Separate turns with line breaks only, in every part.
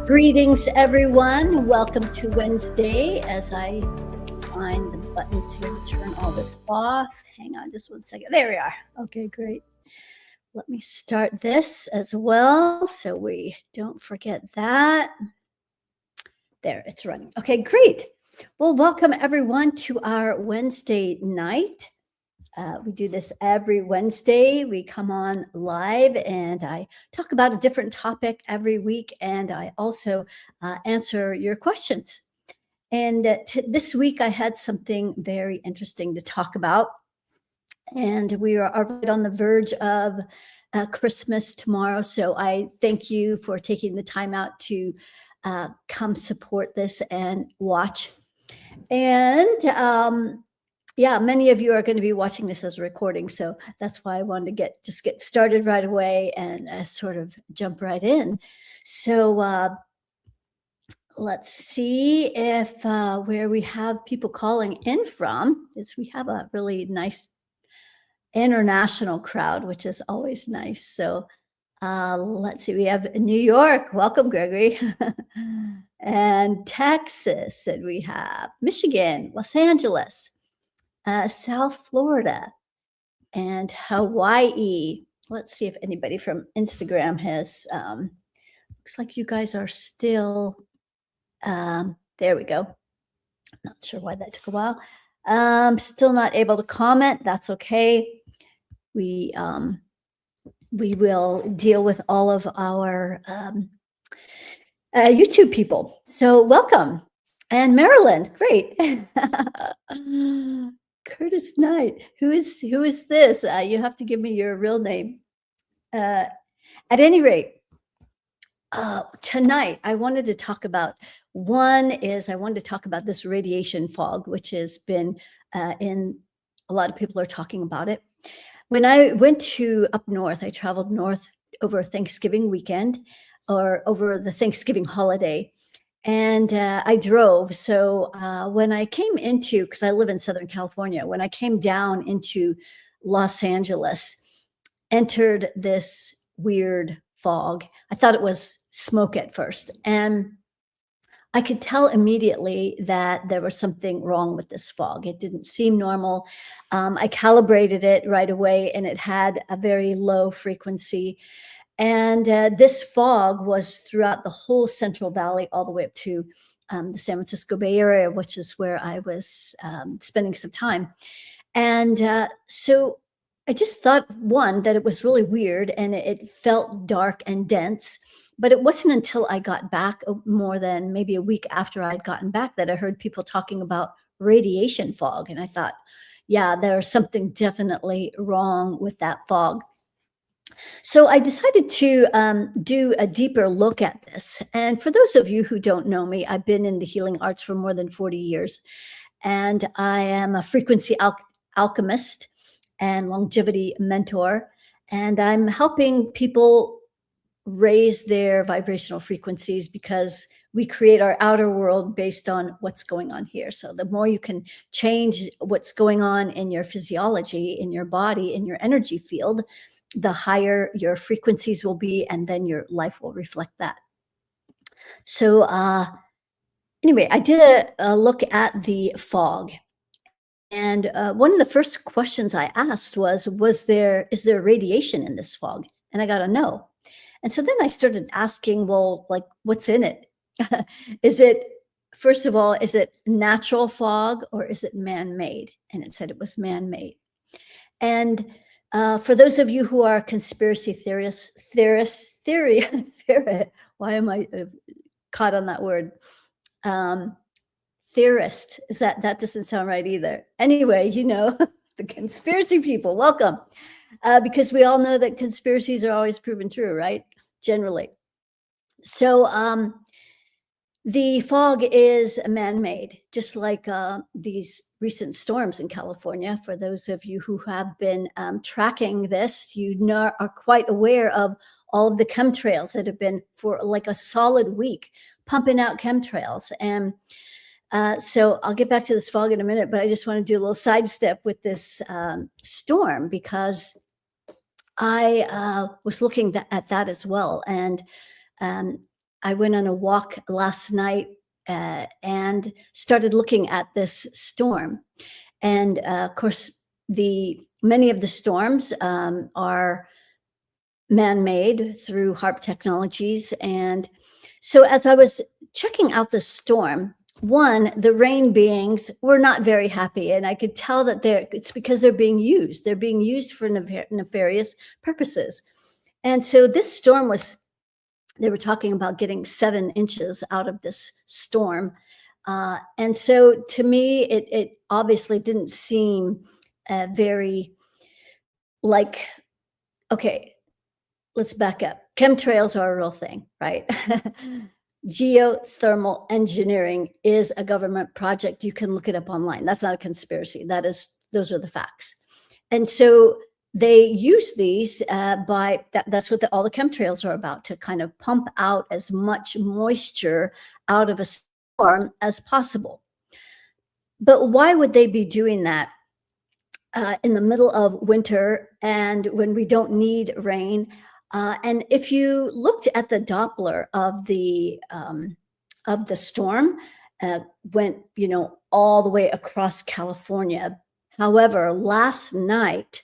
Greetings, everyone. Welcome to Wednesday. As I find the buttons here to turn all this off. Hang on just one second. There we are. Okay, great. Let me start this as well so we don't forget that. There, it's running. Okay, great. Well, welcome everyone to our Wednesday night. We do this every Wednesday. We come on live and I talk about a different topic every week. And I also answer your questions. And this week I had something very interesting to talk about. And we are right on the verge of Christmas tomorrow. So I thank you for taking the time out to come support this and watch. And yeah, many of you are going to be watching this as a recording, so that's why I wanted to get started right away and sort of jump right in. So let's see if where we have people calling in from is we have a really nice international crowd, which is always nice. So let's see, we have New York. Welcome, Gregory. And Texas, and we have Michigan, Los Angeles. South Florida and Hawaii. Let's see if anybody from Instagram has, looks like you guys are still, there we go. Not sure why that took a while. Still not able to comment. That's okay. We will deal with all of our YouTube people. So welcome. And Maryland, great. Curtis Knight, who is this? You have to give me your real name. At any rate, tonight I wanted to talk about this radiation fog, which has been in a lot of people are talking about it. When I went to up north, I traveled north over Thanksgiving weekend or over the Thanksgiving holiday. And I drove. So when I came into, because I live in Southern California, when I came down into Los Angeles, entered this weird fog. I thought it was smoke at first. And I could tell immediately that there was something wrong with this fog. It didn't seem normal. I calibrated it right away and it had a very low frequency. And this fog was throughout the whole Central Valley, all the way up to the San Francisco Bay Area, which is where I was spending some time. And so I just thought, one, that it was really weird and it felt dark and dense. But it wasn't until I got back, more than maybe a week after I'd gotten back, that I heard people talking about radiation fog. And I thought, yeah, there's something definitely wrong with that fog. So I decided to do a deeper look at this. And for those of you who don't know me, I've been in the healing arts for more than 40 years. And I am a frequency alchemist and longevity mentor. And I'm helping people raise their vibrational frequencies because we create our outer world based on what's going on here. So the more you can change what's going on in your physiology, in your body, in your energy field, the higher your frequencies will be, and then your life will reflect that. So anyway, I did a look at the fog. And one of the first questions I asked was there radiation in this fog? And I got a no. And so then I started asking, well, like, what's in it? First of all, is it natural fog or is it man-made? And it said it was man-made. And for those of you who are conspiracy theorists, why am I caught on that word? Theorist, that doesn't sound right either. Anyway, you know, the conspiracy people, welcome. Because we all know that conspiracies are always proven true, right? Generally. So the fog is man-made, just like these recent storms in California. For those of you who have been tracking this, are quite aware of all of the chemtrails that have been for like a solid week, pumping out chemtrails. And so I'll get back to this fog in a minute, but I just want to do a little sidestep with this storm because I was looking at that as well. And I went on a walk last night and started looking at this storm. And of course, the many of the storms are man-made through HARP technologies. And so as I was checking out the storm, one, the rain beings were not very happy. And I could tell that it's because they're being used. They're being used for nefarious purposes. And so this storm they were talking about getting 7 inches out of this storm. And so to me, it obviously didn't seem very like, okay, let's back up. Chemtrails are a real thing, right? Geothermal engineering is a government project. You can look it up online. That's not a conspiracy. Those are the facts. And so they use these that's what all the chemtrails are about, to kind of pump out as much moisture out of a storm as possible. But why would they be doing that in the middle of winter and when we don't need rain? And if you looked at the Doppler of the storm, went all the way across California. However, last night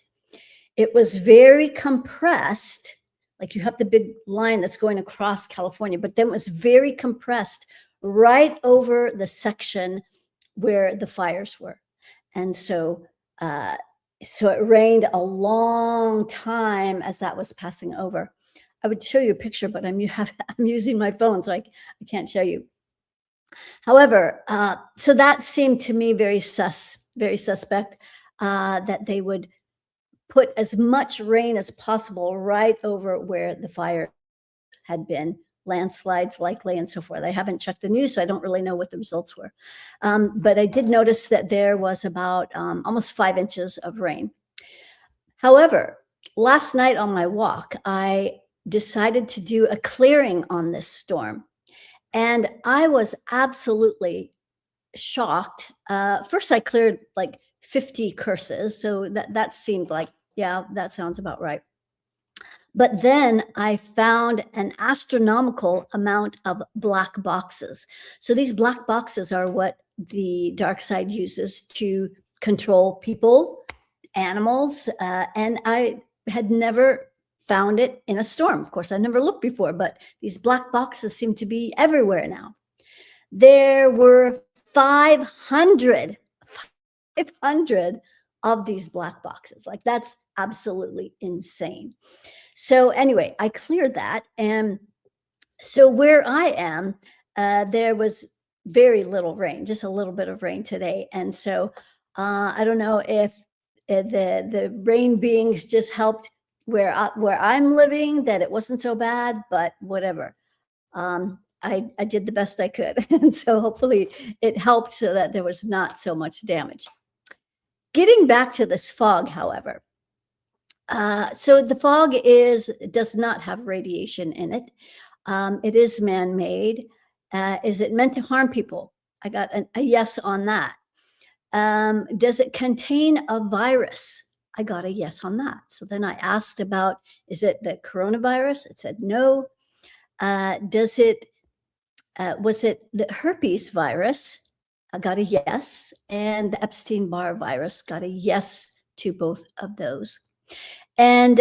it was very compressed. Like, you have the big line that's going across California, but then it was very compressed right over the section where the fires were. And so it rained a long time as that was passing over. I would show you a picture, but I'm using my phone, so I can't show you. However, so that seemed to me very suspect, that they would put as much rain as possible right over where the fire had been, landslides likely, and so forth. I haven't checked the news, so I don't really know what the results were. But I did notice that there was about almost 5 inches of rain. However, last night on my walk, I decided to do a clearing on this storm. And I was absolutely shocked. First, I cleared like 50 curses. So that seemed like, yeah, that sounds about right. But then I found an astronomical amount of black boxes. So these black boxes are what the dark side uses to control people, animals, and I had never found it in a storm. Of course, I never looked before, but these black boxes seem to be everywhere now. There were 500 of these black boxes. Like, that's absolutely insane. So anyway, I cleared that. And so where I am, there was very little rain, just a little bit of rain today. And so I don't know if the rain beings just helped where I'm living, that it wasn't so bad, but whatever. I did the best I could. And so hopefully it helped so that there was not so much damage. Getting back to this fog, however, so the fog does not have radiation in it. It is man-made. Is it meant to harm people? I got a yes on that. Does it contain a virus? I got a yes on that. So then I asked about, is it the coronavirus? It said no. Was it the herpes virus? I got a yes. And the Epstein-Barr virus, got a yes to both of those. And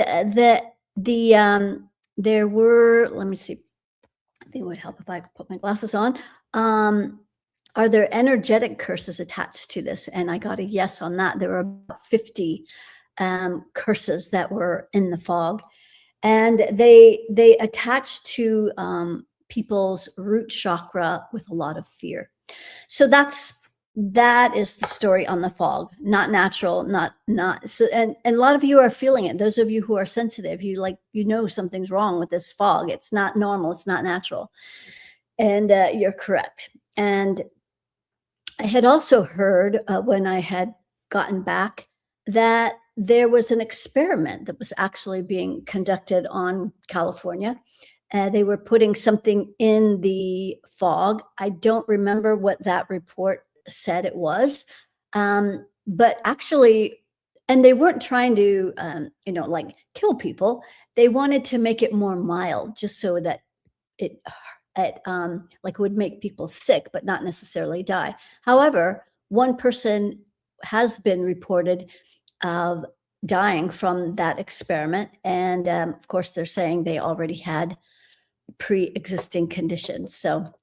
there were, let me see, I think it would help if I put my glasses on. Are there energetic curses attached to this? And I got a yes on that. There were about 50 curses that were in the fog. And they attach to people's root chakra with a lot of fear. So that is the story on the fog. Not natural, not so, and a lot of you are feeling it. Those of you who are sensitive, you know something's wrong with this fog. It's not normal, it's not natural. And you're correct. And I had also heard when I had gotten back that there was an experiment that was actually being conducted on California. They were putting something in the fog. I don't remember what that report said it was, but actually, and they weren't trying to, like kill people. They wanted to make it more mild, just so that it it like would make people sick, but not necessarily die. However, one person has been reported of dying from that experiment. And of course, they're saying they already had pre-existing conditions. So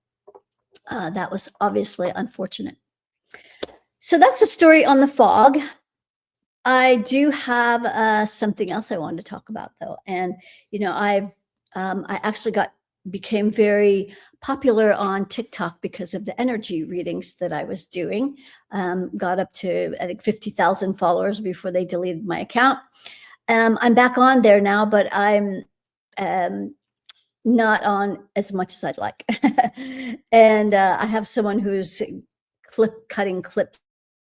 that was obviously unfortunate. So that's the story on the fog. I do have something else I wanted to talk about, though. And, you know, I actually became very popular on TikTok because of the energy readings that I was doing. Got up to, I think, 50,000 followers before they deleted my account. I'm back on there now, but I'm not on as much as I'd like. And I have someone who's cutting clips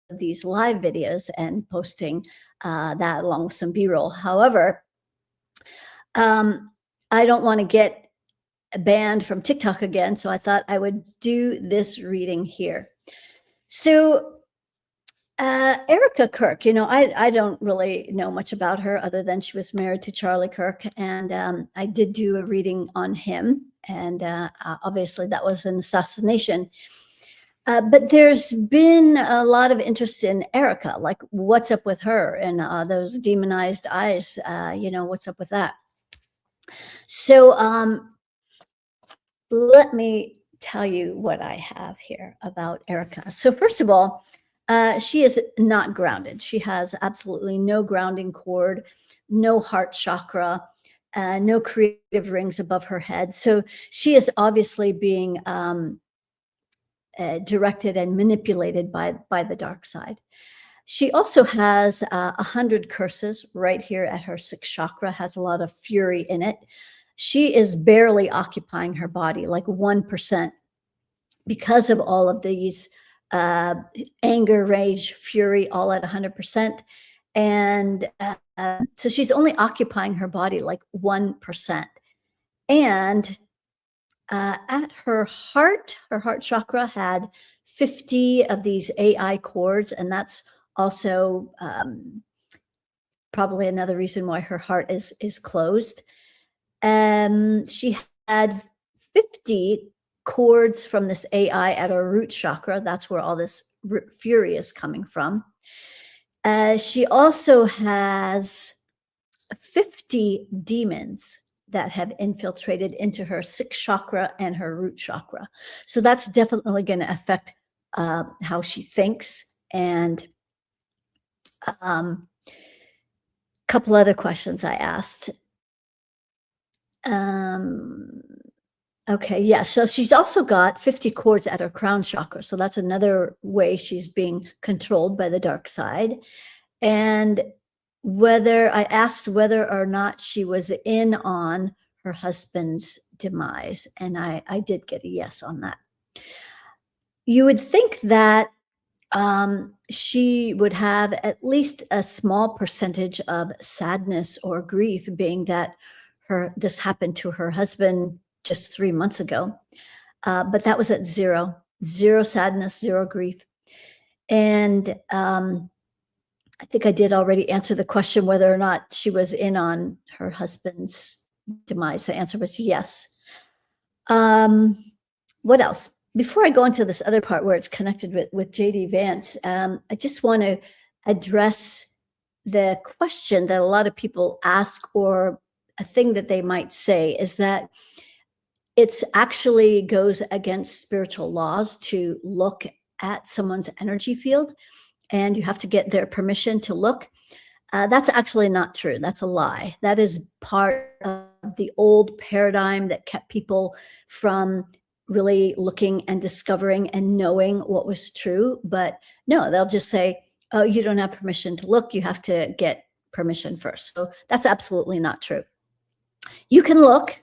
of these live videos and posting that along with some B-roll. However, I don't want to get banned from TikTok again, so I thought I would do this reading here. So Erica Kirk, you know, I don't really know much about her other than she was married to Charlie Kirk, and I did do a reading on him, and obviously that was an assassination. But there's been a lot of interest in Erica, like what's up with her and those demonized eyes, you know, what's up with that? So let me tell you what I have here about Erica. So first of all, she is not grounded. She has absolutely no grounding cord, no heart chakra, no creative rings above her head. So she is obviously being directed and manipulated by the dark side. She also has 100 curses right here at her sixth chakra, has a lot of fury in it. She is barely occupying her body, like 1%, because of all of these anger, rage, fury, all at 100%. And so she's only occupying her body like 1%. And at her heart chakra had 50 of these AI cords, and that's also probably another reason why her heart is closed. She had 50 cords from this AI at her root chakra. That's where all this fury is coming from. She also has 50 demons that have infiltrated into her sixth chakra and her root chakra. So that's definitely going to affect how she thinks. And a couple other questions I asked. Okay, yeah, so she's also got 50 cords at her crown chakra. So that's another way she's being controlled by the dark side. And I asked whether or not she was in on her husband's demise, and I did get a yes on that. You would think that she would have at least a small percentage of sadness or grief, being that this happened to her husband just 3 months ago, but that was at zero sadness, zero grief. And I think I did already answer the question whether or not she was in on her husband's demise. The answer was yes. What else? Before I go into this other part where it's connected with JD Vance, I just want to address the question that a lot of people ask, or a thing that they might say, is that it's actually goes against spiritual laws to look at someone's energy field, and you have to get their permission to look. That's actually not true. That's a lie. That is part of the old paradigm that kept people from really looking and discovering and knowing what was true. But no, they'll just say, oh, you don't have permission to look. You have to get permission first. So that's absolutely not true. You can look.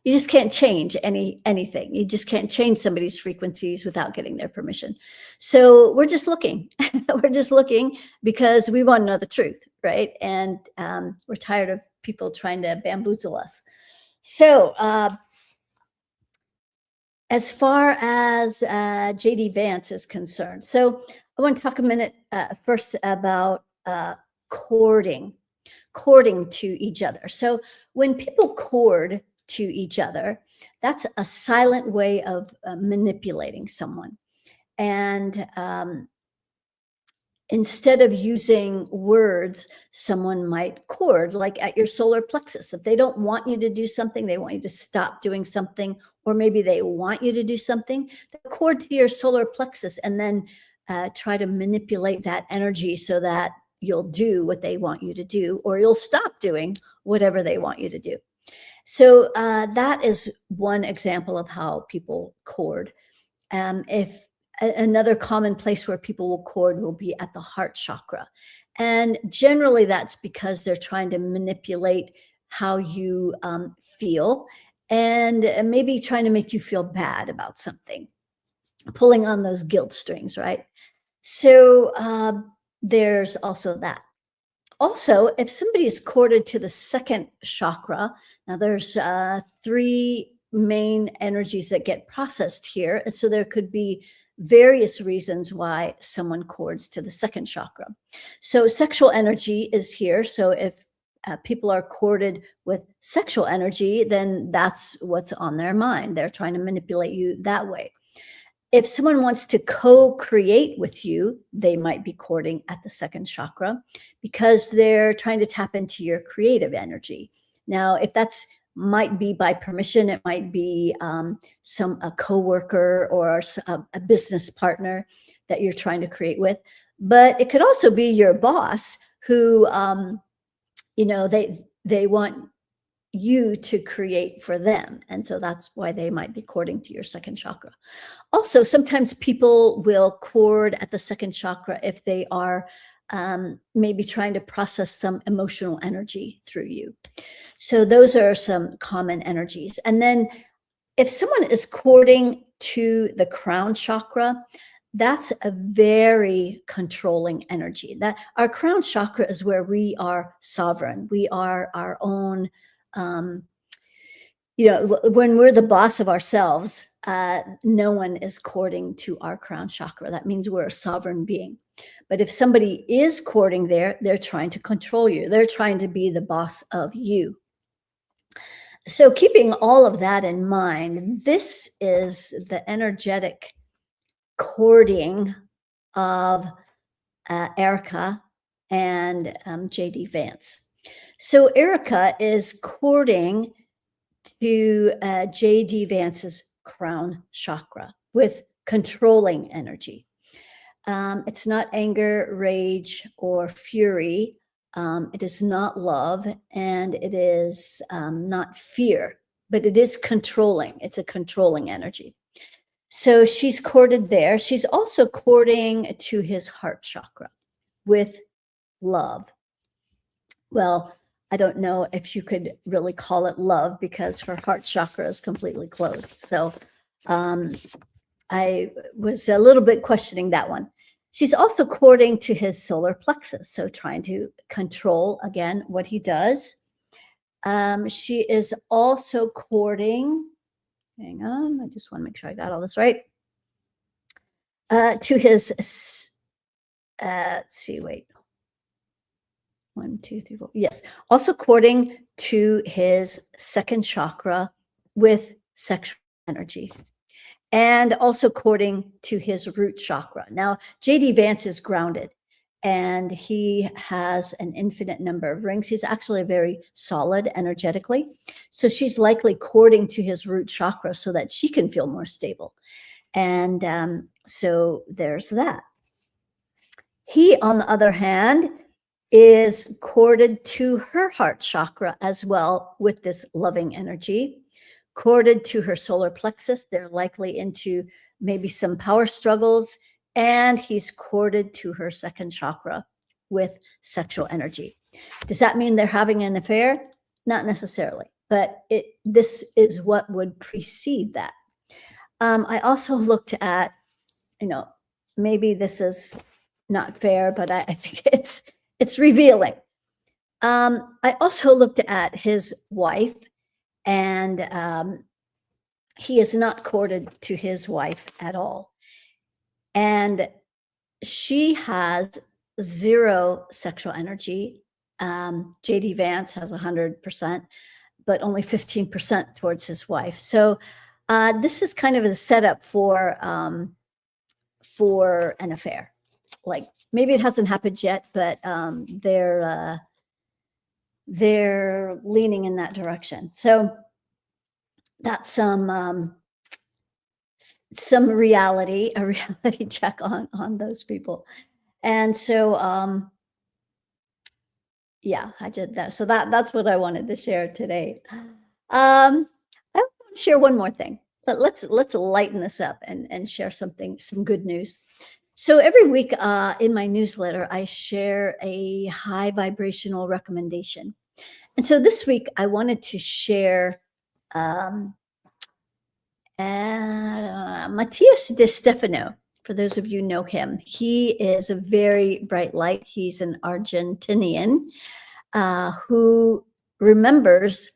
You just can't change anything. You just can't change somebody's frequencies without getting their permission. So we're just looking. We're just looking because we want to know the truth, right? And we're tired of people trying to bamboozle us. So as far as JD Vance is concerned, so I want to talk a minute first about courting to each other. So when people court, to each other, that's a silent way of manipulating someone. And instead of using words, someone might cord, like at your solar plexus. If they don't want you to do something, they want you to stop doing something, or maybe they want you to do something, they cord to your solar plexus and then try to manipulate that energy so that you'll do what they want you to do, or you'll stop doing whatever they want you to do. So that is one example of how people cord. If another common place where people will cord will be at the heart chakra. And generally that's because they're trying to manipulate how you feel, and maybe trying to make you feel bad about something, pulling on those guilt strings, right? So there's also that. Also, if somebody is corded to the second chakra, now there's 3 main energies that get processed here. And so there could be various reasons why someone cords to the second chakra. So sexual energy is here. So if people are corded with sexual energy, then that's what's on their mind. They're trying to manipulate you that way. If someone wants to co-create with you, they might be cording at the second chakra because they're trying to tap into your creative energy. Now, if that's might be by permission, it might be a coworker or a business partner that you're trying to create with, but it could also be your boss who, they want you to create for them. And so that's why they might be cording to your second chakra. Also, sometimes people will cord at the second chakra if they are maybe trying to process some emotional energy through you. So those are some common energies. And then if someone is cording to the crown chakra, that's a very controlling energy. That our crown chakra is where we are sovereign. We are our own, when we're the boss of ourselves, no one is cording to our crown chakra. That means we're a sovereign being. But if somebody is cording there, they're trying to control you. They're trying to be the boss of you. So keeping all of that in mind, this is the energetic cording of Erica and JD Vance. So Erica is cording to JD Vance's crown chakra with controlling energy. It's not anger, rage, or fury. It is not love, and it is not fear, but it is controlling. It's a controlling energy. So she's corded there. She's also cording to his heart chakra with love. Well, I don't know if you could really call it love because her heart chakra is completely closed. So I was a little bit questioning that one. She's also cording to his solar plexus, so trying to control, again, what he does. She is also cording, hang on, I just want to make sure I got all this right, to his, let's see, wait. 1, 2, 3, 4. Yes. Also cording to his second chakra with sexual energy, and also cording to his root chakra. Now, JD Vance is grounded and he has an infinite number of rings. He's actually very solid energetically. So she's likely cording to his root chakra so that she can feel more stable. And so there's that. He, on the other hand, is corded to her heart chakra as well with this loving energy, corded to her solar plexus. They're likely into maybe some power struggles, and he's corded to her second chakra with sexual energy. Does that mean they're having an affair? Not necessarily, but this is what would precede that. I also looked at, maybe this is not fair, but I think it's revealing. I also looked at his wife, and he is not corded to his wife at all. And she has 0 sexual energy. JD Vance has 100%. but only 15% towards his wife. So this is kind of a setup for an affair. Like maybe it hasn't happened yet, but they're leaning in that direction. So that's some reality, a reality check on those people. And so yeah, I did that. So that's what I wanted to share today. I want to share one more thing. Let's lighten this up and share some good news. So every week in my newsletter, I share a high vibrational recommendation. And so this week I wanted to share Matthias De Stefano. For those of you who know him, he is a very bright light. He's an Argentinian who remembers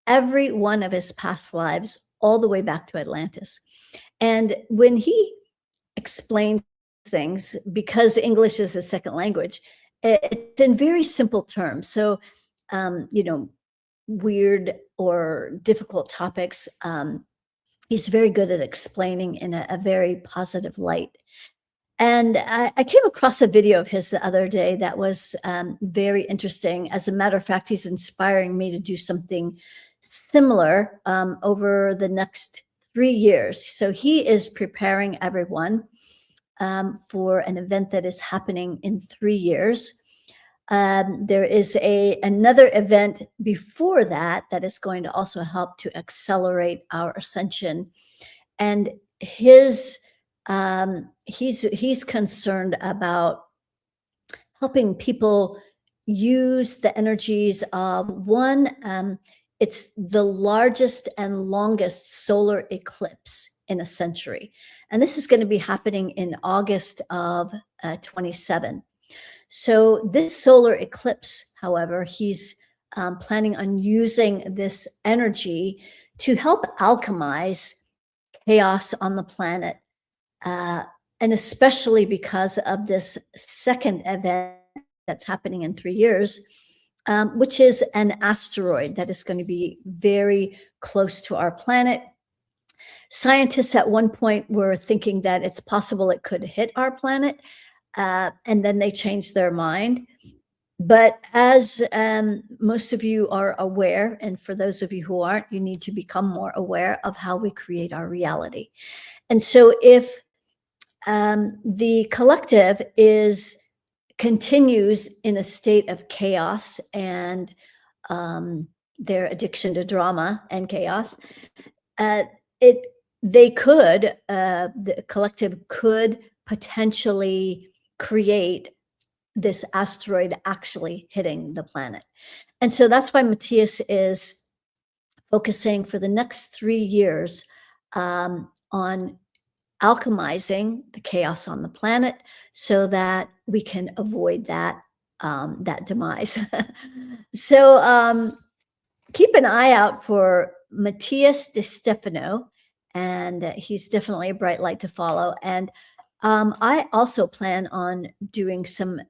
every one of his past lives all the way back to Atlantis. And when he explains things, because English is a second language, it's in very simple terms. So, weird or difficult topics, he's very good at explaining in a very positive light. And I came across a video of his the other day that was very interesting. As a matter of fact, he's inspiring me to do something similar over the next 3 years. So he is preparing everyone for an event that is happening in 3 years. There is another event before that is going to also help to accelerate our ascension. And he's concerned about helping people use the energies of one. It's the largest and longest solar eclipse in a century, and this is going to be happening in August of 27. So this solar eclipse, however, he's planning on using this energy to help alchemize chaos on the planet, and especially because of this second event that's happening in 3 years, which is an asteroid that is going to be very close to our planet. Scientists at one point were thinking that it's possible it could hit our planet, and then they changed their mind. But as most of you are aware, and for those of you who aren't, you need to become more aware of how we create our reality. And so if the collective continues in a state of chaos and their addiction to drama and chaos, the collective could potentially create this asteroid actually hitting the planet. And so that's why Matthias is focusing for the next 3 years on alchemizing the chaos on the planet so that we can avoid that demise. So keep an eye out for Matthias De Stefano, and he's definitely a bright light to follow. And I also plan on doing some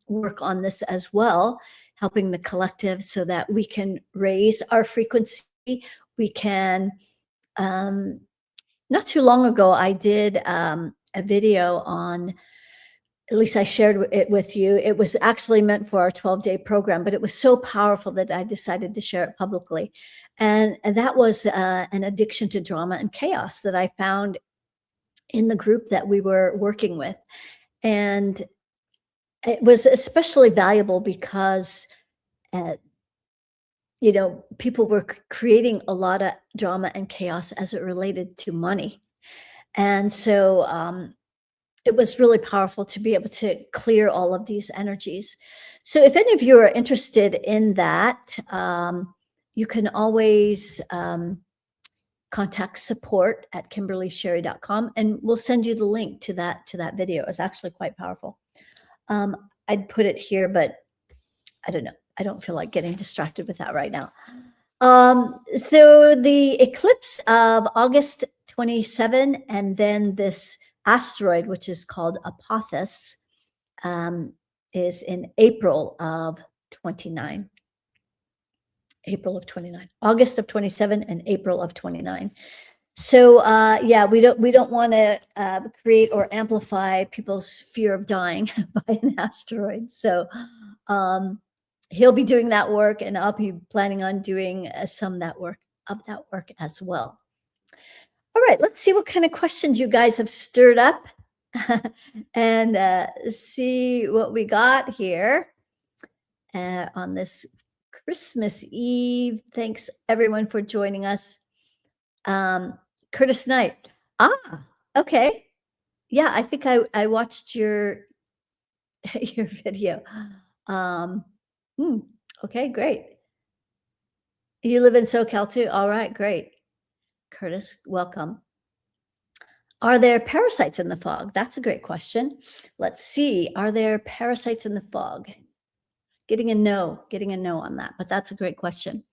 work on this as well, helping the collective so that we can raise our frequency. We can, not too long ago, I did a video on, at least I shared it with you. It was actually meant for our 12-day program, but it was so powerful that I decided to share it publicly. And that was an addiction to drama and chaos that I found in the group that we were working with. And it was especially valuable because, people were creating a lot of drama and chaos as it related to money. And so it was really powerful to be able to clear all of these energies. So if any of you are interested in that, you can always contact support@kimberlysherry.com, and we'll send you the link to that video. It's actually quite powerful. I'd put it here, but I don't know. I don't feel like getting distracted with that right now. So the eclipse of August 27, and then this asteroid, which is called Apophis, is in April of 29. April of 29, August of 27 and April of 29. So yeah, we don't want to create or amplify people's fear of dying by an asteroid. So he'll be doing that work, and I'll be planning on doing some of that work as well. All right, let's see what kind of questions you guys have stirred up and see what we got here on this Christmas Eve. Thanks everyone for joining us. Curtis Knight. Okay. Yeah, I think I watched your your video. Okay, great. You live in SoCal too? All right, great. Curtis, welcome. Are there parasites in the fog? That's a great question. Let's see. Are there parasites in the fog? Getting a no on that, but that's a great question.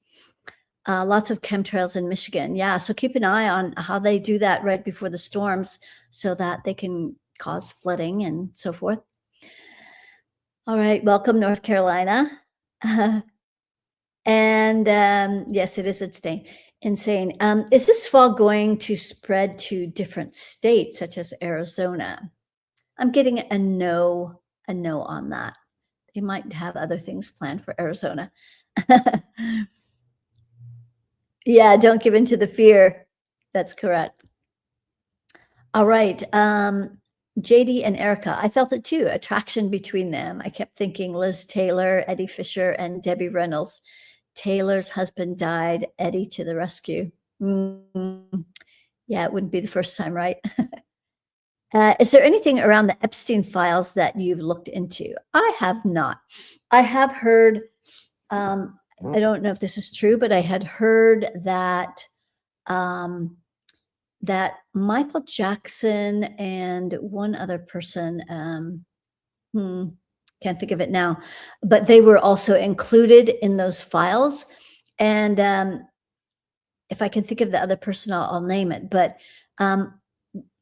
Lots of chemtrails in Michigan. Yeah, so keep an eye on how they do that right before the storms so that they can cause flooding and so forth. All right, welcome, North Carolina. And yes, it is insane. Is this fog going to spread to different states, such as Arizona? I'm getting a no on that. They might have other things planned for Arizona. Yeah, don't give in to the fear. That's correct. All right. JD and Erica, I felt it too, attraction between them. I kept thinking Liz Taylor, Eddie Fisher, and Debbie Reynolds. Taylor's husband died, Eddie to the rescue. Yeah, it wouldn't be the first time, right? Is there anything around the Epstein files that you've looked into? I have not. I have heard, I don't know if this is true, but I had heard that that Michael Jackson and one other person, can't think of it now, but they were also included in those files. And if I can think of the other person, I'll name it. But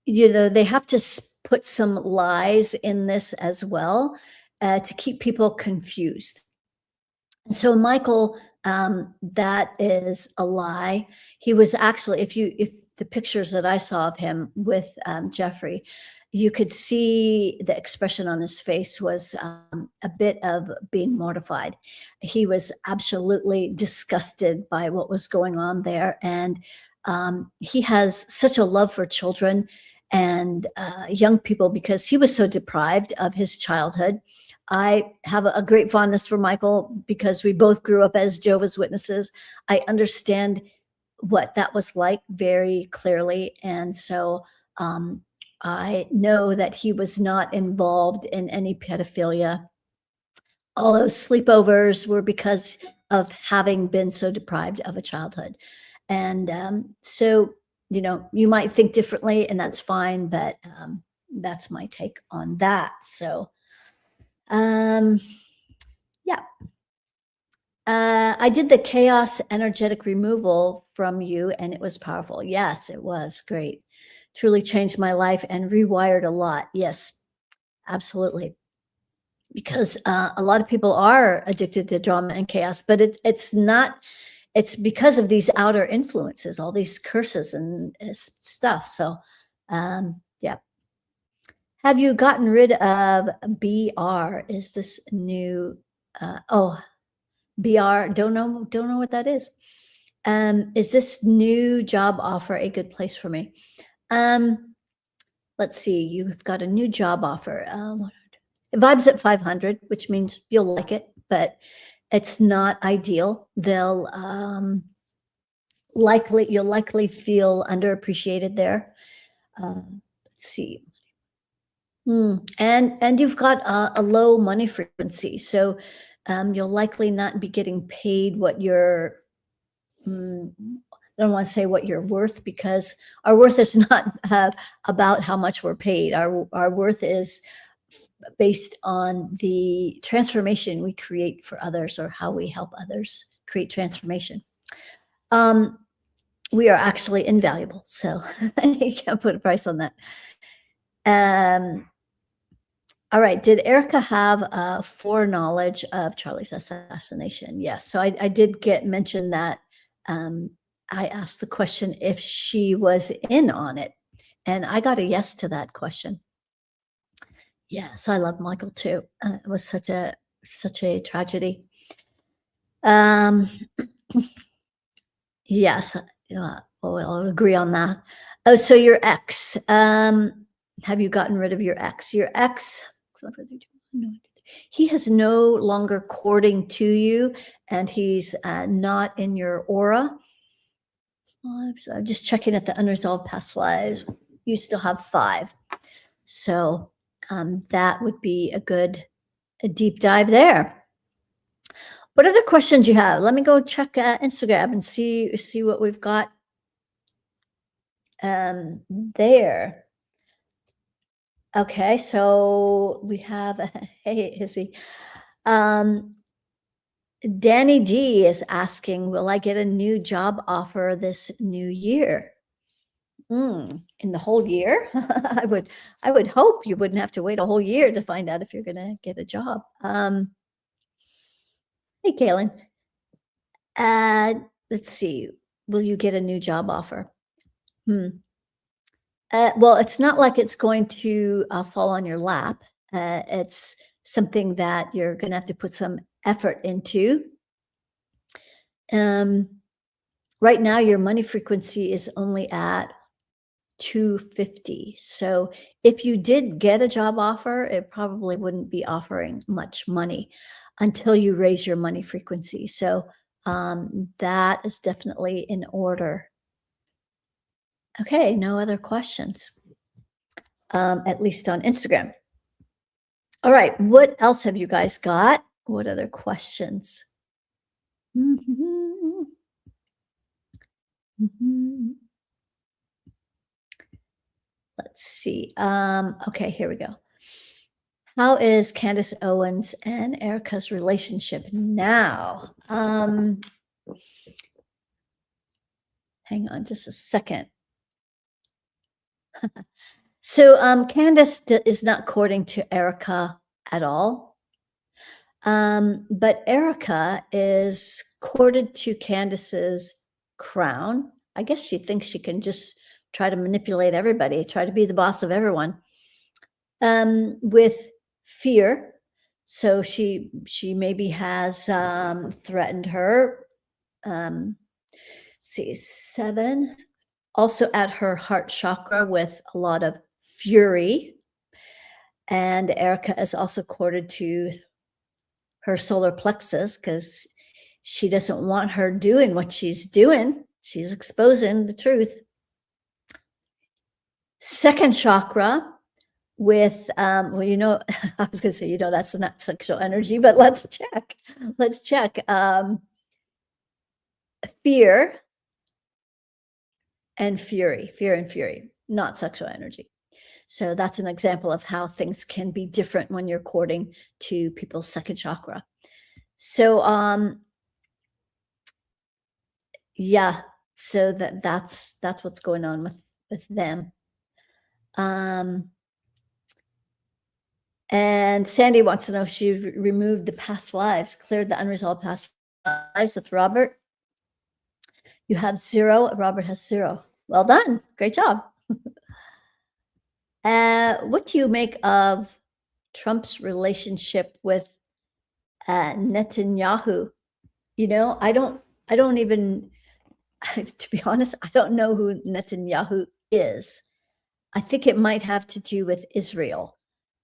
they have to put some lies in this as well to keep people confused. And so Michael, that is a lie. He was actually, if the pictures that I saw of him with Jeffrey, you could see the expression on his face was a bit of being mortified. He was absolutely disgusted by what was going on there. And he has such a love for children and young people because he was so deprived of his childhood. I have a great fondness for Michael because we both grew up as Jehovah's Witnesses. I understand what that was like very clearly. And so I know that he was not involved in any pedophilia. All those sleepovers were because of having been so deprived of a childhood. And so, you might think differently, and that's fine, but that's my take on that. So, yeah. I did the chaos energetic removal from you, and it was powerful. Yes, it was great. Truly changed my life and rewired a lot. Yes, absolutely. Because a lot of people are addicted to drama and chaos, but it's not. It's because of these outer influences, all these curses and stuff. So, yeah. Have you gotten rid of BR? Is this new? BR, don't know what that is. Is this new job offer a good place for me? Let's see. You've got a new job offer. It vibes at 500, which means you'll like it, but it's not ideal. You'll likely feel underappreciated there. Let's see. And you've got a low money frequency, so you'll likely not be getting paid what you're. I don't want to say what you're worth, because our worth is not about how much we're paid. Our worth is based on the transformation we create for others, or how we help others create transformation. We are actually invaluable, so you can't put a price on that. All right. Did Erica have foreknowledge of Charlie's assassination? Yes. So I did get mentioned that um, I asked the question if she was in on it, and I got a yes to that question. Yes, I love Michael too. It was such a tragedy. Um, yes, I'll agree on that. Oh, so your ex. Have you gotten rid of your ex? Your ex. He has no longer courting to you, and he's not in your aura. So I'm just checking at the unresolved past lives. You still have 5. So that would be a deep dive there. What other questions you have? Let me go check Instagram and see what we've got there. Okay, so we have hey Izzy. Danny D is asking, will I get a new job offer this new year? In the whole year? I would hope you wouldn't have to wait a whole year to find out if you're gonna get a job. Hey, Kaylin. Let's see. Will you get a new job offer? Well, it's not like it's going to fall on your lap. It's something that you're going to have to put some effort into. Right now, your money frequency is only at 250. So if you did get a job offer, it probably wouldn't be offering much money until you raise your money frequency. So that is definitely in order. Okay, no other questions, at least on Instagram. All right, what else have you guys got? What other questions? Let's see. Okay, here we go. How is Candace Owens and Erica's relationship now? Hang on just a second. So Candace is not courting to Erica at all. But Erica is courted to Candace's crown. I guess she thinks she can just try to manipulate everybody, try to be the boss of everyone. With fear. So she maybe has threatened her. See, 7. Also at her heart chakra with a lot of fury. And Erica is also courted to her solar plexus because she doesn't want her doing what she's doing. She's exposing the truth. 2nd chakra with, well, you know, I was going to say, you know, that's not sexual energy, but let's check. Let's check. Fear and fury, not sexual energy. So that's an example of how things can be different when you're courting to people's 2nd chakra. So, yeah, so that's what's going on with them. And Sandy wants to know if she's removed the past lives, cleared the unresolved past lives with Robert. You have 0. Robert has 0. Well done. Great job. What do you make of Trump's relationship with Netanyahu? You know, I don't even, to be honest, I don't know who Netanyahu is. I think it might have to do with Israel.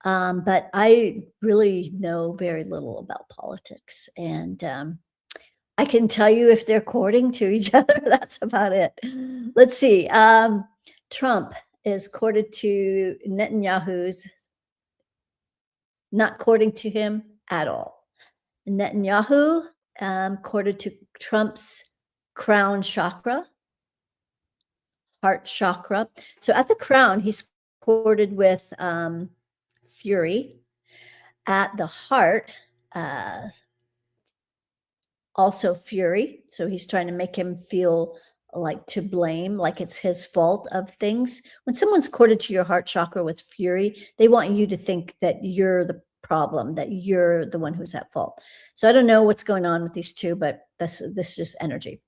But I really know very little about politics. And I can tell you if they're courting to each other. That's about it. Let's see. Trump is courted to Netanyahu's, not courting to him at all. Netanyahu courted to Trump's crown chakra, heart chakra. So at the crown, he's courted with fury. At the heart, also fury. So he's trying to make him feel like to blame, like it's his fault of things. When someone's corded to your heart chakra with fury, they want you to think that you're the problem, that you're the one who's at fault. So I don't know what's going on with these two, but this is just energy.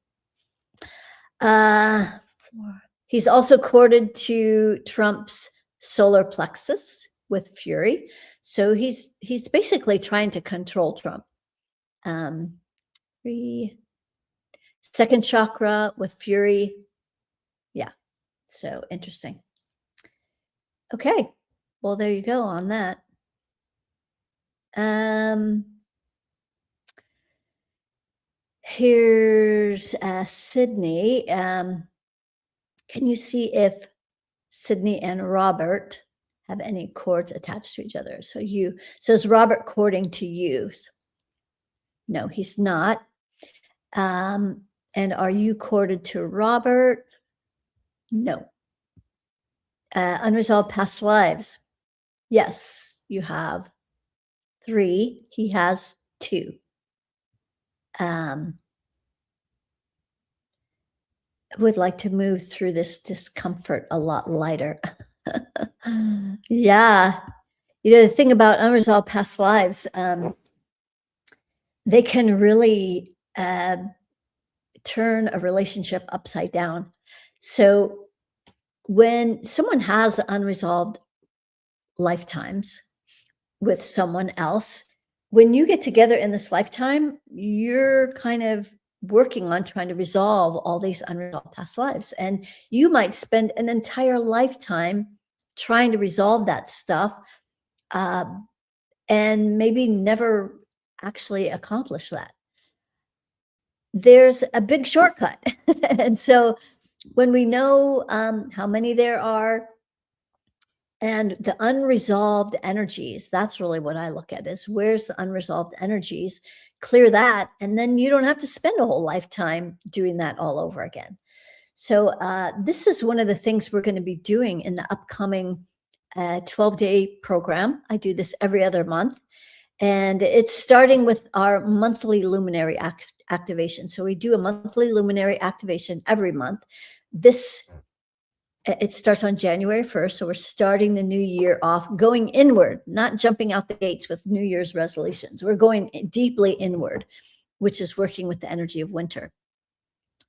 He's also corded to Trump's solar plexus with fury. So he's basically trying to control Trump. 3 second chakra with fury. Yeah. So interesting. Okay. Well, there you go on that. Here's Sydney. Can you see if Sydney and Robert have any cords attached to each other? So is Robert cording to you? No, he's not. And are you corded to Robert? No. Unresolved past lives. Yes, you have 3. He has 2. Would like to move through this discomfort a lot lighter. Yeah. The thing about unresolved past lives, they can really turn a relationship upside down. So when someone has unresolved lifetimes with someone else, when you get together in this lifetime, you're kind of working on trying to resolve all these unresolved past lives. And you might spend an entire lifetime trying to resolve that stuff, and maybe never actually accomplish that. There's a big shortcut. And so when we know how many there are, and the unresolved energies, that's really what I look at, is where's the unresolved energies, clear that, and then you don't have to spend a whole lifetime doing that all over again. So this is one of the things we're going to be doing in the upcoming 12-day program. I do this every other month, and it's starting with our monthly luminary activation. So we do a monthly luminary activation every month. It starts on January 1st. So we're starting the new year off going inward, not jumping out the gates with New Year's resolutions. We're going deeply inward, which is working with the energy of winter.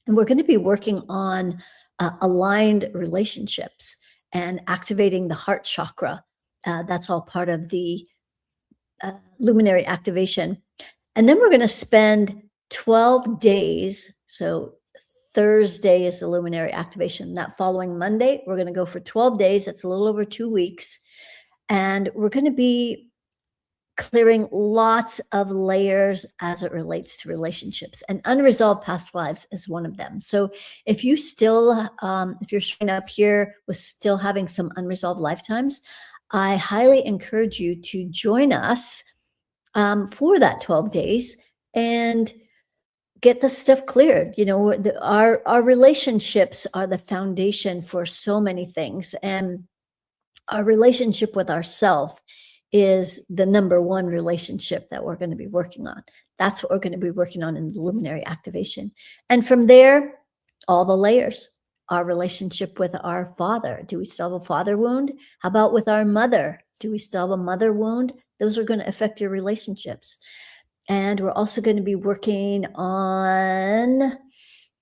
And we're going to be working on aligned relationships and activating the heart chakra. That's all part of the luminary activation. And then we're going to spend 12 days. So Thursday is the luminary activation. That following Monday, we're going to go for 12 days. That's a little over 2 weeks. And we're going to be clearing lots of layers as it relates to relationships, and unresolved past lives is one of them. So if you still, if you're showing up here with still having some unresolved lifetimes, I highly encourage you to join us for that 12 days and get the stuff cleared. Our relationships are the foundation for so many things, and our relationship with ourselves is the number one relationship that we're going to be working on. That's what we're going to be working on in the luminary activation. And from there, all the layers. Our relationship with our father. Do we still have a father wound? How about with our mother? Do we still have a mother wound? Those are going to affect your relationships. And we're also going to be working on,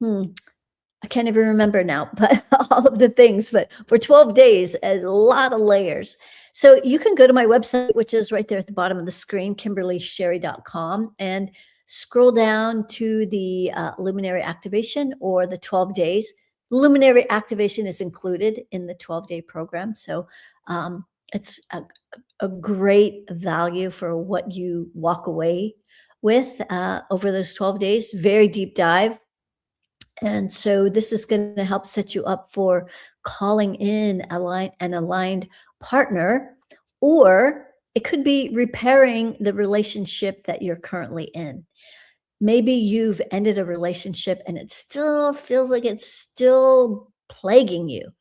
I can't even remember now, but all of the things, but for 12 days, a lot of layers. So you can go to my website, which is right there at the bottom of the screen, KimberlySherry.com, and scroll down to the luminary activation or the 12 days. Luminary activation is included in the 12-day program. So it's a great value for what you walk away with over those 12 days. Very deep dive. And so this is going to help set you up for calling in an aligned partner, or it could be repairing the relationship that you're currently in. Maybe you've ended a relationship and it still feels like it's still plaguing you.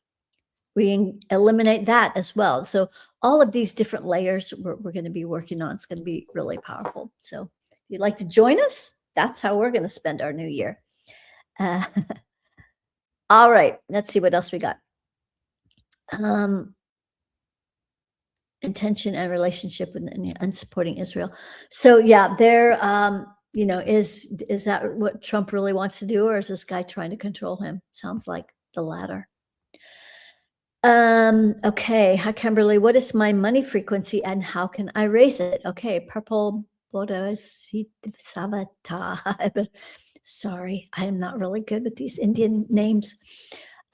We can eliminate that as well. So all of these different layers we're going to be working on. It's going to be really powerful. So if you'd like to join us, that's how we're going to spend our new year. All right, let's see what else we got. Um, intention and relationship and supporting Israel. So yeah, there, is that what Trump really wants to do, or is this guy trying to control him? Sounds like the latter. Okay. Hi, Kimberly. What is my money frequency and how can I raise it? Okay. Purple Savata. Sorry, I am not really good with these Indian names.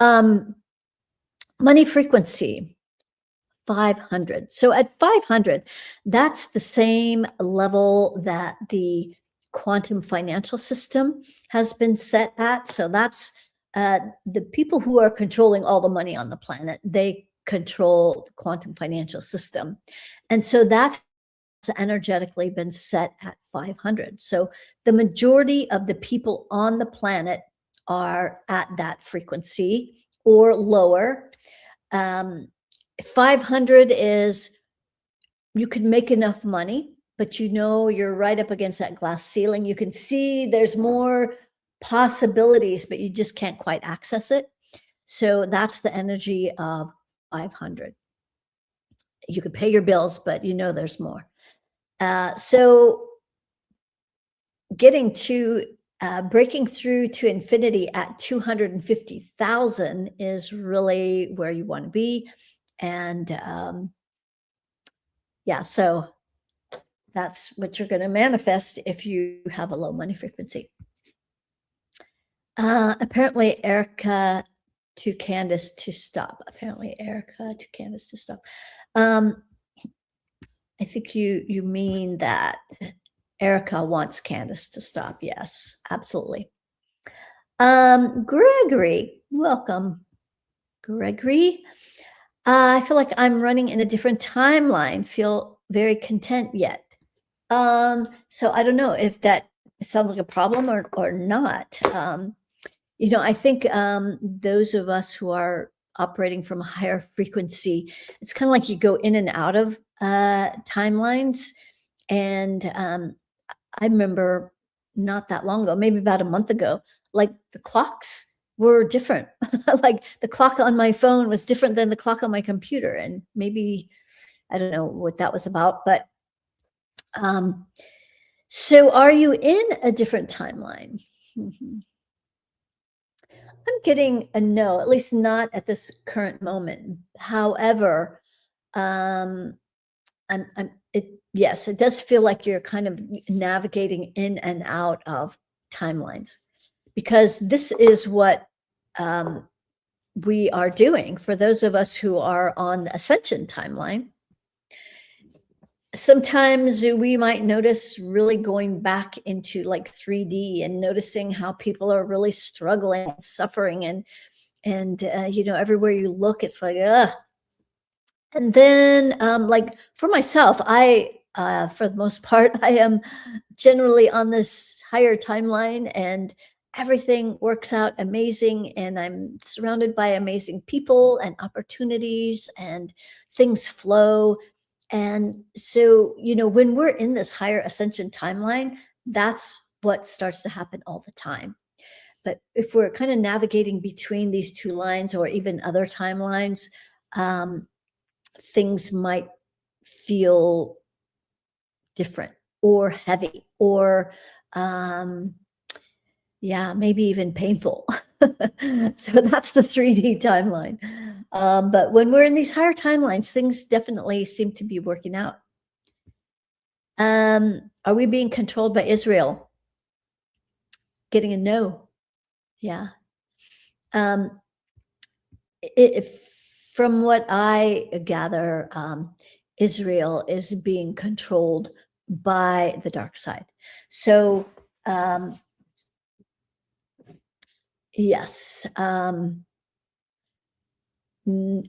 Money frequency 500. So at 500, that's the same level that the quantum financial system has been set at. So that's the people who are controlling all the money on the planet, they control the quantum financial system. And so that has energetically been set at 500. So the majority of the people on the planet are at that frequency or lower. 500 is you can make enough money, but you're right up against that glass ceiling. You can see there's more possibilities, but you just can't quite access it. So that's the energy of 500. You could pay your bills, but there's more. So getting to breaking through to infinity at 250,000 is really where you want to be. And yeah, so that's what you're going to manifest if you have a low money frequency. Apparently, Erica to Candace to stop. Apparently, Erica to Candace to stop. I think you mean that Erica wants Candace to stop. Yes, absolutely. Gregory, welcome. Gregory, I feel like I'm running in a different timeline. Feel very content yet. So I don't know if that sounds like a problem or not. I think those of us who are operating from a higher frequency, it's kind of like you go in and out of timelines. And I remember not that long ago, maybe about a month ago, like the clocks were different. Like the clock on my phone was different than the clock on my computer. And maybe, I don't know what that was about, but so are you in a different timeline? I'm getting a no, at least not at this current moment. However, yes, it does feel like you're kind of navigating in and out of timelines, because this is what we are doing for those of us who are on the ascension timeline. Sometimes we might notice really going back into like 3D and noticing how people are really struggling, suffering, and everywhere you look, it's like, ugh. And then, like for myself, for the most part, I am generally on this higher timeline, and everything works out amazing, and I'm surrounded by amazing people and opportunities, and things flow. And so, when we're in this higher ascension timeline, that's what starts to happen all the time. But if we're kind of navigating between these two lines or even other timelines, things might feel different or heavy or maybe even painful. So that's the 3D timeline. But when we're in these higher timelines, things definitely seem to be working out. Are we being controlled by Israel? Getting a no. Yeah. From what I gather, Israel is being controlled by the dark side. So, yes. I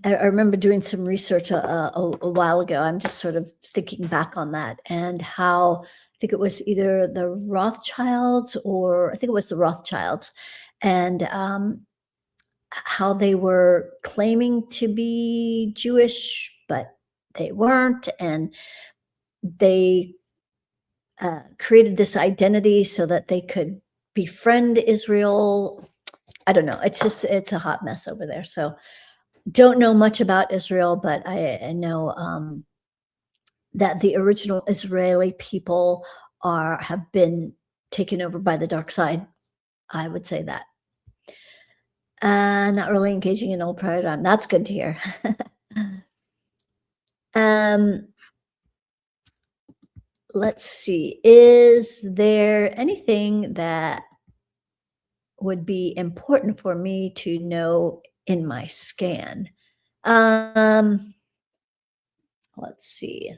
remember doing some research a while ago. I'm just sort of thinking back on that, and how I think it was either the Rothschilds, or I think it was the Rothschilds, and how they were claiming to be Jewish, but they weren't, and they created this identity so that they could befriend Israel. I don't know. It's a hot mess over there. So don't know much about Israel, but I know that the original Israeli people have been taken over by the dark side. I would say that. Not really engaging in old paradigm. That's good to hear. um, let's see. Is there anything that would be important for me to know in my scan? Let's see.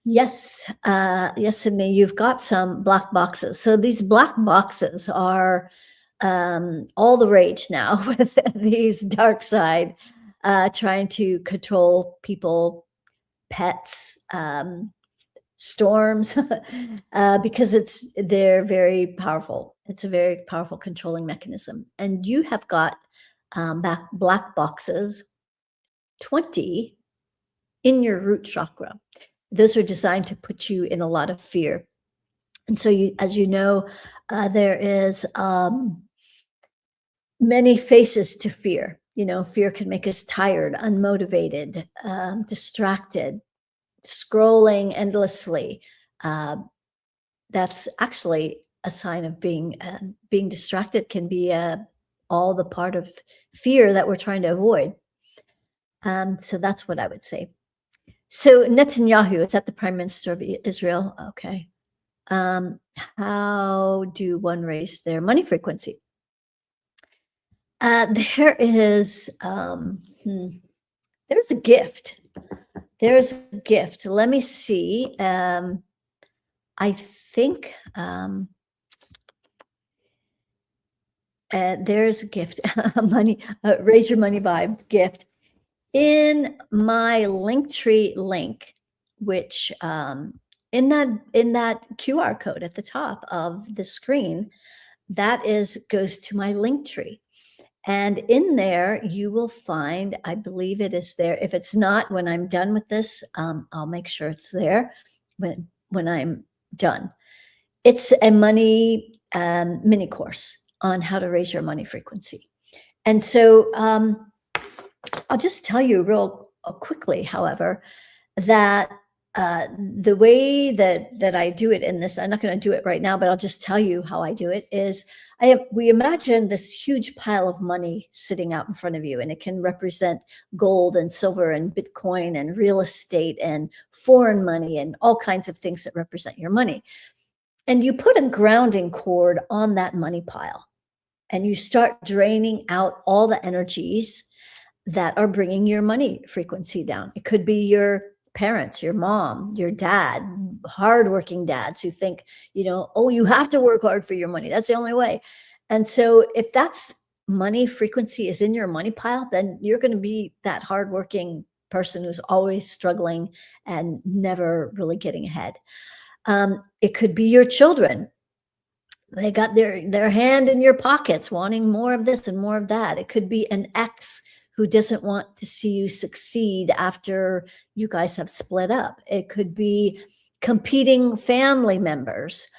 Yes, yes, Sydney, you've got some black boxes. So these black boxes are all the rage now with these dark side trying to control people, pets, storms, because they're very powerful. It's a very powerful controlling mechanism. And you have got black boxes, 20 in your root chakra. Those are designed to put you in a lot of fear. And so as you know, there is many faces to fear. You know, fear can make us tired, unmotivated, distracted, scrolling endlessly. That's actually a sign of being distracted. Can be all the part of fear that we're trying to avoid. So that's what I would say. So Netanyahu, is that the prime minister of Israel? Okay. How do one raise their money frequency? There is, there's a gift. There's a gift. Let me see. I think there's a gift, money, raise your money vibe gift in my Linktree link, which in that QR code at the top of the screen, that goes to my Linktree. And in there, you will find, I believe it is there. If it's not, when I'm done with this, I'll make sure it's there when I'm done. It's a money mini course on how to raise your money frequency. And so I'll just tell you real quickly, however, that the way that I do it in this, I'm not going to do it right now, but I'll just tell you how I do it is we imagine this huge pile of money sitting out in front of you, and it can represent gold and silver and Bitcoin and real estate and foreign money and all kinds of things that represent your money. And you put a grounding cord on that money pile, and you start draining out all the energies that are bringing your money frequency down. It could be your parents, your mom, your dad, hardworking dads who think, oh, you have to work hard for your money. That's the only way. And so if that's money frequency is in your money pile, then you're going to be that hardworking person who's always struggling and never really getting ahead. It could be your children. They got their hand in your pockets wanting more of this and more of that. It could be an ex who doesn't want to see you succeed after you guys have split up. It could be competing family members.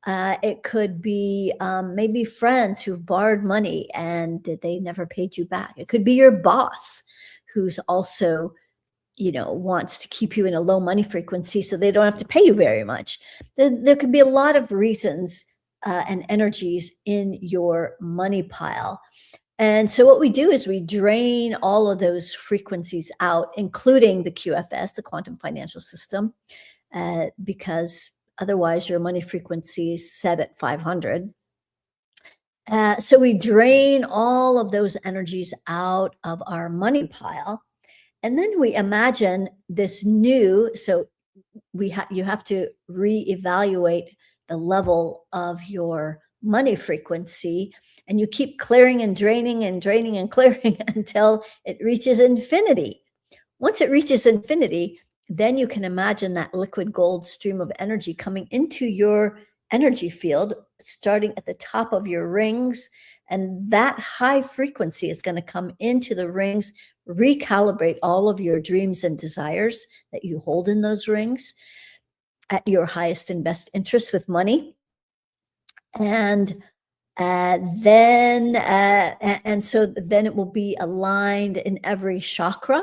It could be maybe friends who've borrowed money and they never paid you back. It could be your boss who's also, wants to keep you in a low money frequency so they don't have to pay you very much. There could be a lot of reasons and energies in your money pile. And so what we do is we drain all of those frequencies out, including the QFS, the quantum financial system, because otherwise your money frequency is set at 500. So we drain all of those energies out of our money pile. And then we imagine this new, so you have to reevaluate the level of your money frequency, and you keep clearing and draining and draining and clearing until it reaches infinity. Once it reaches infinity, then you can imagine that liquid gold stream of energy coming into your energy field, starting at the top of your rings. And that high frequency is going to come into the rings, recalibrate all of your dreams and desires that you hold in those rings at your highest and best interest with money. And And so then it will be aligned in every chakra.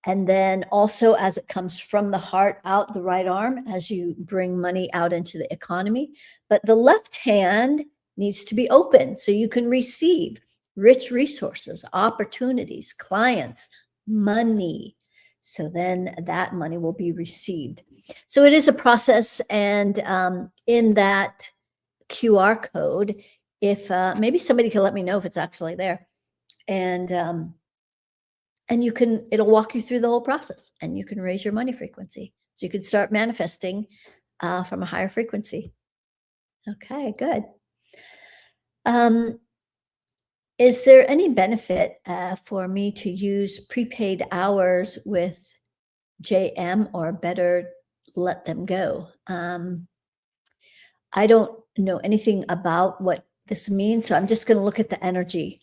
And then also as it comes from the heart out the right arm, as you bring money out into the economy. But the left hand needs to be open so you can receive rich resources, opportunities, clients, money. So then that money will be received. So it is a process. And in that QR code, if maybe somebody can let me know if it's actually there. And you can, it'll walk you through the whole process, and you can raise your money frequency. So you can start manifesting from a higher frequency. Okay, good. Is there any benefit for me to use prepaid hours with JM, or better let them go? I don't know anything about what this means, so I'm just going to look at the energy.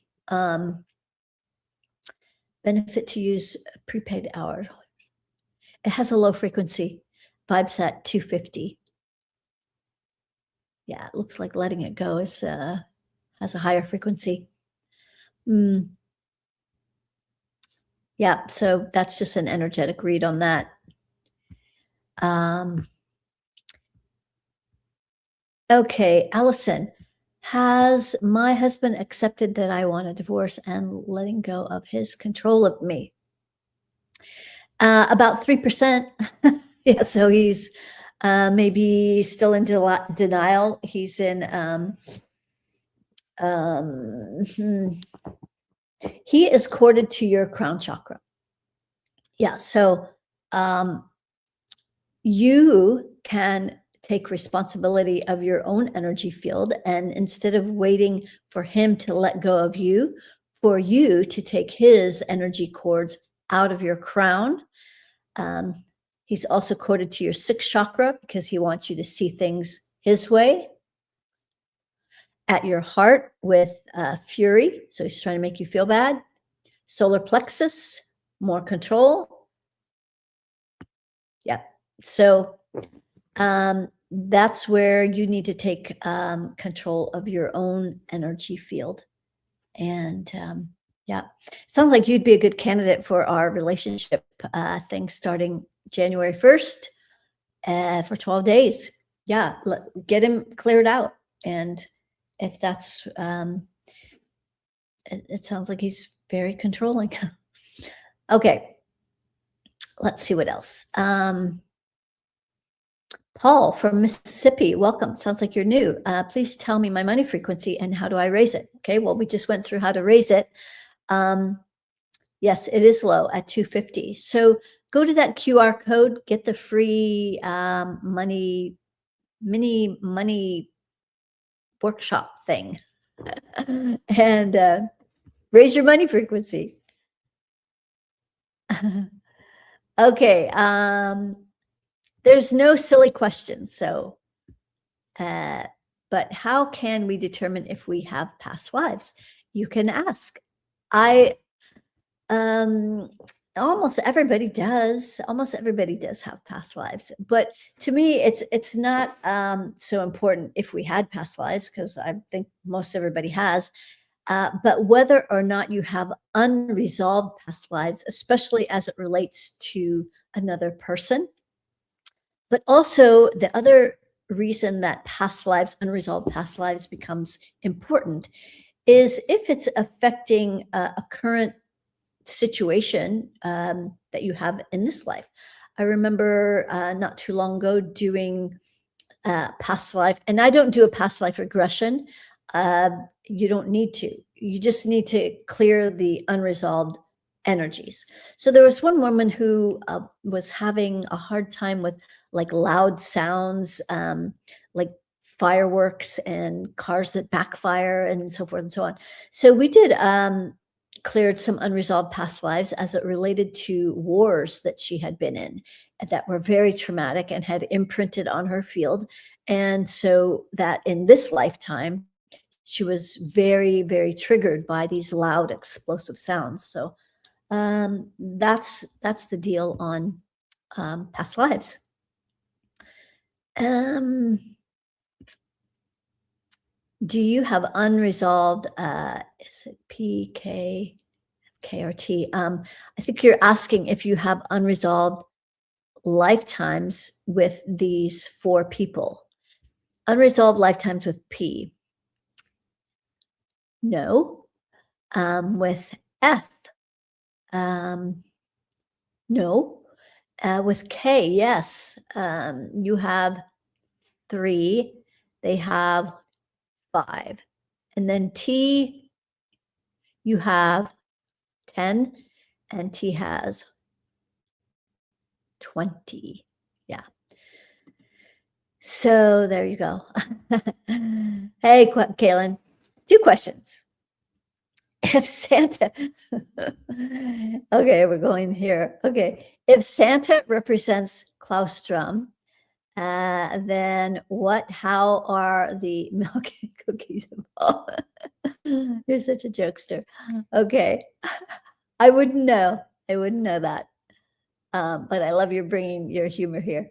Benefit to use prepaid hours. It has a low frequency, vibes at 250. Yeah, it looks like letting it go is has a higher frequency. Yeah, so that's just an energetic read on that. Okay, Allison, has my husband accepted that I want a divorce and letting go of his control of me? About 3%. Yeah, so he's maybe still in denial. He's in he is corded to your crown chakra. Yeah, so you can take responsibility of your own energy field, and instead of waiting for him to let go of you, for you to take his energy cords out of your crown. He's also corded to your sixth chakra because he wants you to see things his way. At your heart with fury, so he's trying to make you feel bad. Solar plexus, more control. Yeah, so that's where you need to take control of your own energy field. And yeah, sounds like you'd be a good candidate for our relationship thing starting January 1st for 12 days. Yeah, get him cleared out. And if that's, it sounds like he's very controlling. Okay, let's see what else. Paul from Mississippi, welcome. Sounds like you're new. Please tell me my money frequency and how do I raise it? Okay, well, we just went through how to raise it. Yes, it is low at 250. So go to that QR code, get the free mini money workshop thing, and raise your money frequency. Okay, there's no silly questions. So, but how can we determine if we have past lives? You can ask. Almost everybody does. Almost everybody does have past lives. But to me, it's not so important if we had past lives, because I think most everybody has. But whether or not you have unresolved past lives, especially as it relates to another person. But also the other reason that past lives, unresolved past lives becomes important is if it's affecting a current situation that you have in this life. I remember not too long ago doing past life, and I don't do a past life regression. You don't need to. You just need to clear the unresolved energies. So there was one woman who was having a hard time with like loud sounds, like fireworks and cars that backfire and so forth and so on. So we did cleared some unresolved past lives as it related to wars that she had been in that were very traumatic and had imprinted on her field. And so that in this lifetime, she was very, very triggered by these loud, explosive sounds. So that's the deal on past lives. Do you have unresolved, is it PK, KRT? I think you're asking if you have unresolved lifetimes with these 4 people. Unresolved lifetimes with P, no. With F, um, no. With K, yes. You have 3, they have 5. And then T, you have 10, and T has 20. Yeah. So there you go. Hey, Kaylin, 2 questions. If Santa, okay, we're going here. Okay, if Santa represents Claustrum, then how are the milk and cookies involved? You're such a jokester. Okay, I wouldn't know. I wouldn't know that. But I love your bringing your humor here.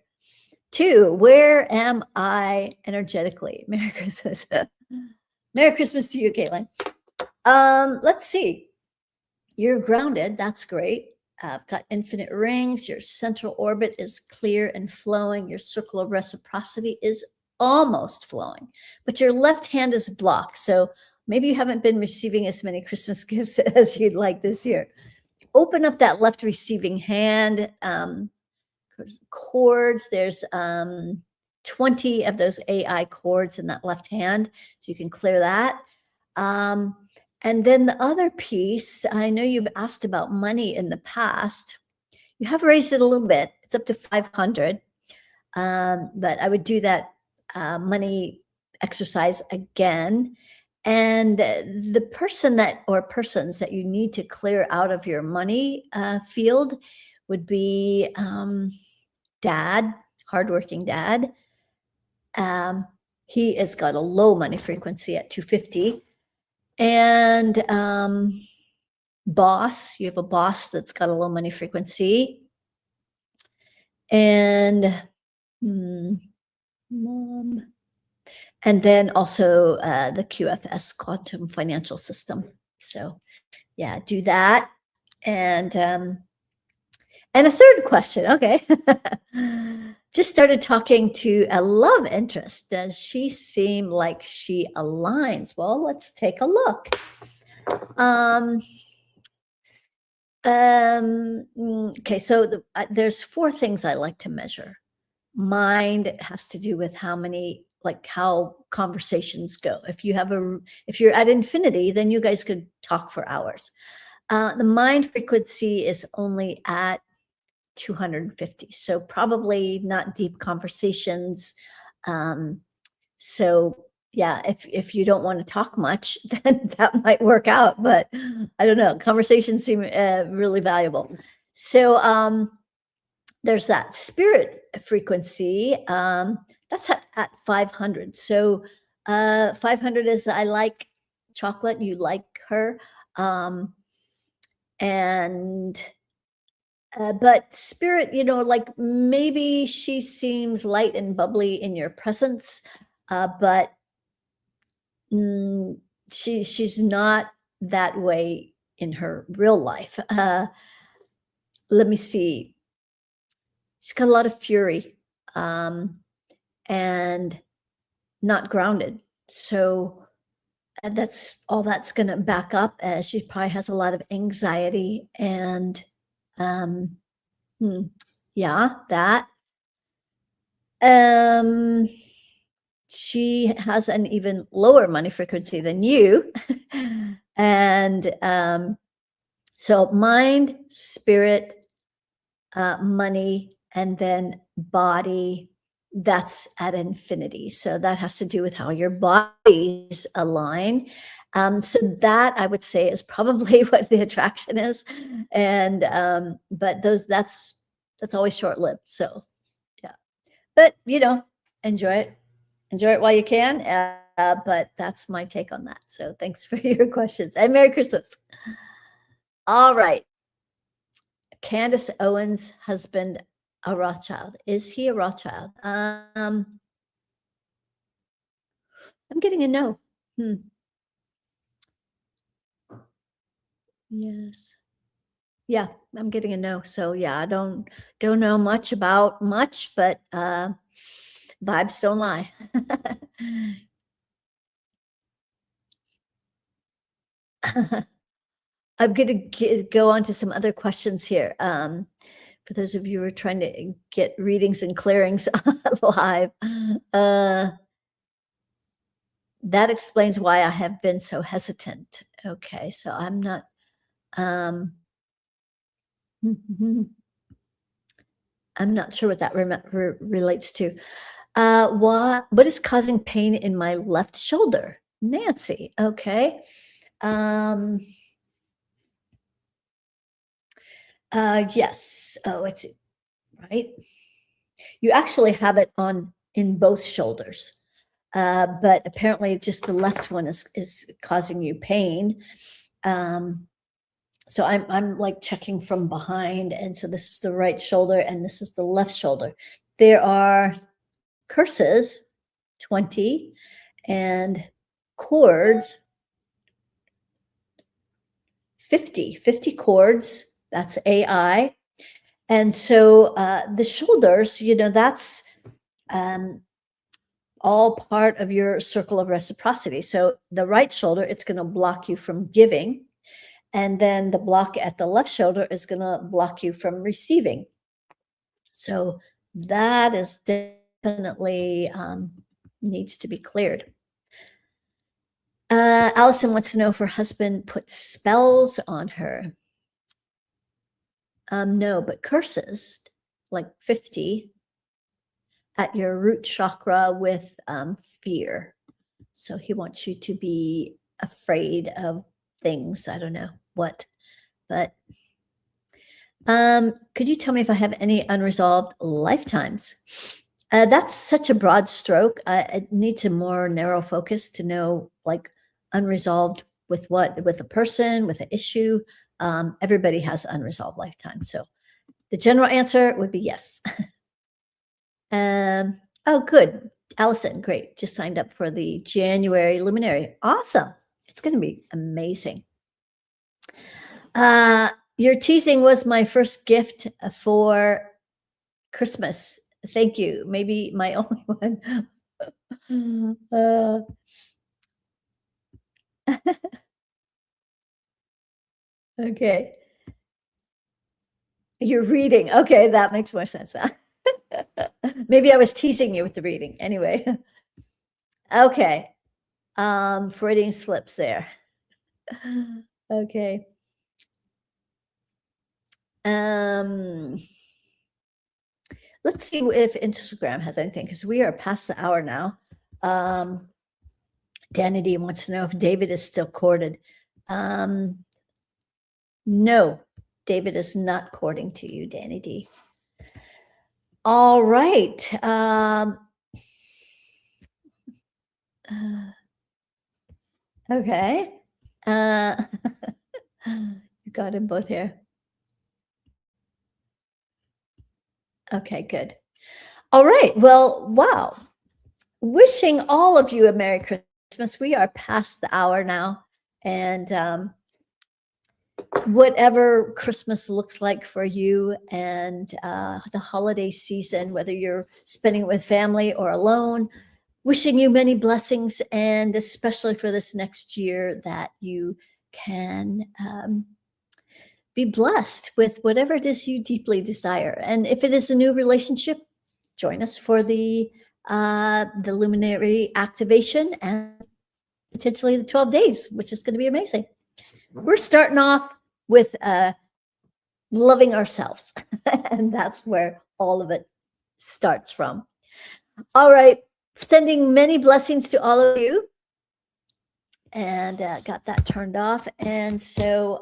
2, where am I energetically? Merry Christmas. Merry Christmas to you, Caitlin. Let's see. You're grounded. That's great. I've got infinite rings. Your central orbit is clear and flowing. Your circle of reciprocity is almost flowing, but your left hand is blocked. So maybe you haven't been receiving as many Christmas gifts as you'd like this year. Open up that left receiving hand. Chords, there's 20 of those AI chords in that left hand, so you can clear that. And then the other piece, I know you've asked about money in the past. You have raised it a little bit. It's up to 500. But I would do that money exercise again. And the person that or persons that you need to clear out of your money field would be dad, hardworking dad. He has got a low money frequency at 250. And boss, you have a boss that's got a low money frequency. And mom. And then also the QFS, quantum financial system. So yeah, do that. And a third question, okay. Just started talking to a love interest. Does she seem like she aligns? Well, let's take a look. Okay, so there's 4 things I like to measure. Mind has to do with how conversations go. If you're at infinity, then you guys could talk for hours. The mind frequency is only at 250, so probably not deep conversations. So yeah, if you don't want to talk much, then that might work out. But I don't know. Conversations seem really valuable. So there's that spirit frequency. That's at 500. So 500 is I like chocolate. You like her. And but spirit, like maybe she seems light and bubbly in your presence, but she's not that way in her real life. Let me see. She's got a lot of fury, and not grounded. So that's all that's going to back up. She probably has a lot of anxiety and yeah, that. She has an even lower money frequency than you. And so mind, spirit, money, and then body, that's at infinity. So that has to do with how your bodies align. So that I would say is probably what the attraction is. And but that's always short-lived. So yeah. But enjoy it while you can. But that's my take on that. So thanks for your questions and Merry Christmas. All right. Candace Owens' husband, a Rothschild. Is he a Rothschild? I'm getting a no. Hmm. Yes. Yeah, I'm getting a no. So yeah, I don't know much about much, but vibes don't lie. I'm gonna go on to some other questions here. For those of you who are trying to get readings and clearings live, uh, that explains why I have been so hesitant. Okay, so I'm not. Um, I'm not sure what that relates to. What is causing pain in my left shoulder? Nancy. Okay. Um, yes. Oh, it's right. You actually have it on in both shoulders. But apparently just the left one is causing you pain. So I'm like checking from behind, and so this is the right shoulder and this is the left shoulder. There are curses, 20, and chords, 50 chords. That's AI. And so the shoulders, that's um, all part of your circle of reciprocity. So the right shoulder, it's going to block you from giving. And then the block at the left shoulder is going to block you from receiving. So that is definitely needs to be cleared. Allison wants to know if her husband put spells on her. No, but curses, like 50 at your root chakra with fear. So he wants you to be afraid of things. I don't know what, but could you tell me if I have any unresolved lifetimes? That's such a broad stroke. It needs a more narrow focus to know, like, unresolved with what, with a person, with an issue. Everybody has unresolved lifetime. So the general answer would be yes. Oh, good. Allison, great. Just signed up for the January Luminary. Awesome. It's going to be amazing. Your teasing was my first gift for Christmas. Thank you. Maybe my only one. Okay. You're reading. Okay, that makes more sense. Maybe I was teasing you with the reading. Anyway. Okay. Freudian slips there. Okay. Let's see if Instagram has anything, because we are past the hour now. Danny D wants to know if David is still courted. No, David is not courting to you, Danny D. All right. Okay. You got them both here. Okay, good. All right. Well, wow. Wishing all of you a Merry Christmas. We are past the hour now. And whatever Christmas looks like for you, and the holiday season, whether you're spending it with family or alone, wishing you many blessings, and especially for this next year, that you can be blessed with whatever it is you deeply desire. And if it is a new relationship, join us for the luminary activation and potentially the 12 days, which is going to be amazing. We're starting off with loving ourselves, and that's where all of it starts from. All right, sending many blessings to all of you, and got that turned off. And so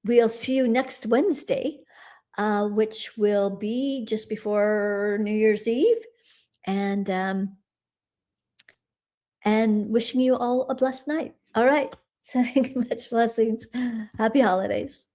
we'll see you next Wednesday, which will be just before New Year's Eve, and wishing you all a blessed night. All right, sending much blessings. Happy holidays.